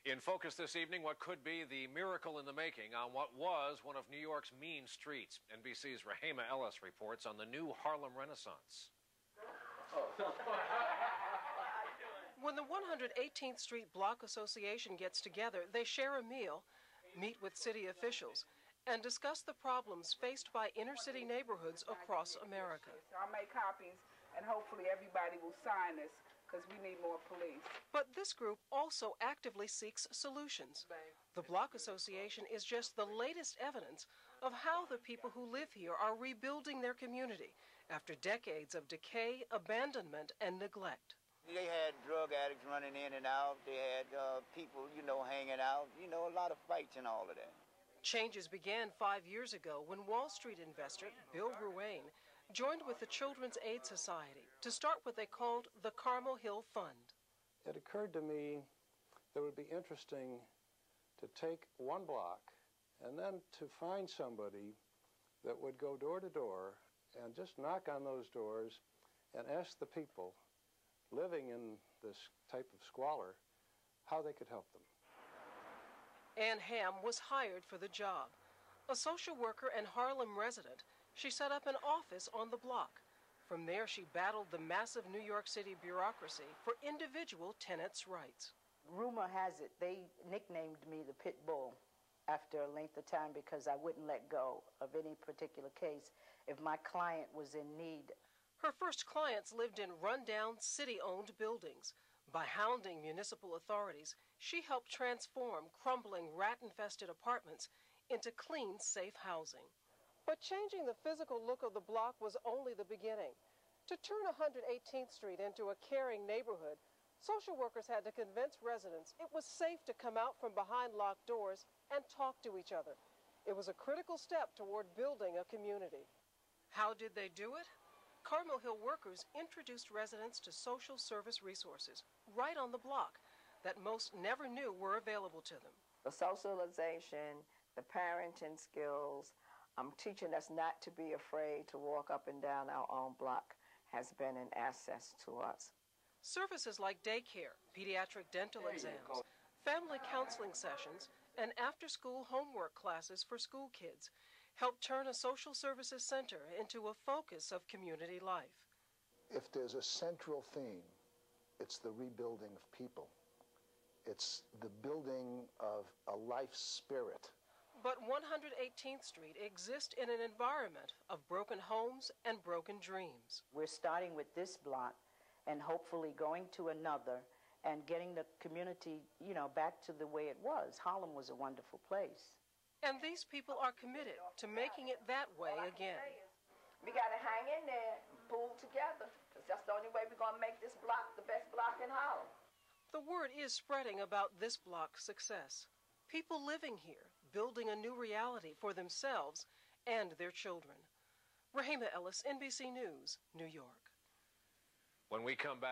In focus this evening, what could be the miracle in the making on what was one of New York's mean streets. NBC's Ellis reports on the new Harlem Renaissance. When the 118th Street Block Association gets together, they share a meal, meet with city officials, and discuss the problems faced by inner-city neighborhoods across America. I'll make copies, and hopefully everybody will sign this, because we need more police. But this group also actively seeks solutions. The Block Association is just the latest evidence of how the people who live here are rebuilding their community after decades of decay, abandonment, and neglect. They had drug addicts running in and out. They had people, hanging out, a lot of fights and all of that. Changes began 5 years ago when Wall Street investor Bill Ruane joined with the Children's Aid Society to start what they called the Carmel Hill Fund. It occurred to me that it would be interesting to take one block and then to find somebody that would go door to door and just knock on those doors and ask the people living in this type of squalor how they could help them. Ann Ham was hired for the job. A social worker and Harlem resident, she set up an office on the block. From there, she battled the massive New York City bureaucracy for individual tenants' rights. Rumor has it they nicknamed me the Pit Bull after a length of time because I wouldn't let go of any particular case if my client was in need. Her first clients lived in rundown, city-owned buildings. By hounding municipal authorities, she helped transform crumbling, rat-infested apartments into clean, safe housing. But changing the physical look of the block was only the beginning. To turn 118th Street into a caring neighborhood, social workers had to convince residents it was safe to come out from behind locked doors and talk to each other. It was a critical step toward building a community. How did they do it? Carmel Hill workers introduced residents to social service resources right on the block that most never knew were available to them. The socialization, the parenting skills, teaching us not to be afraid to walk up and down our own block has been an asset to us. Services like daycare, pediatric dental exams, family counseling sessions, and after-school homework classes for school kids helped turn a social services center into a focus of community life. If there's a central theme, it's the rebuilding of people. It's the building of a life spirit. But 118th Street exists in an environment of broken homes and broken dreams. We're starting with this block and hopefully going to another and getting the community, back to the way it was. Harlem was a wonderful place. And these people are committed to making it that way again. We got to hang in there and pull together, because that's the only way we're going to make this block the best block in Harlem. The word is spreading about this block's success. People living here, building a new reality for themselves and their children. Ellis, NBC News, New York. When we come back.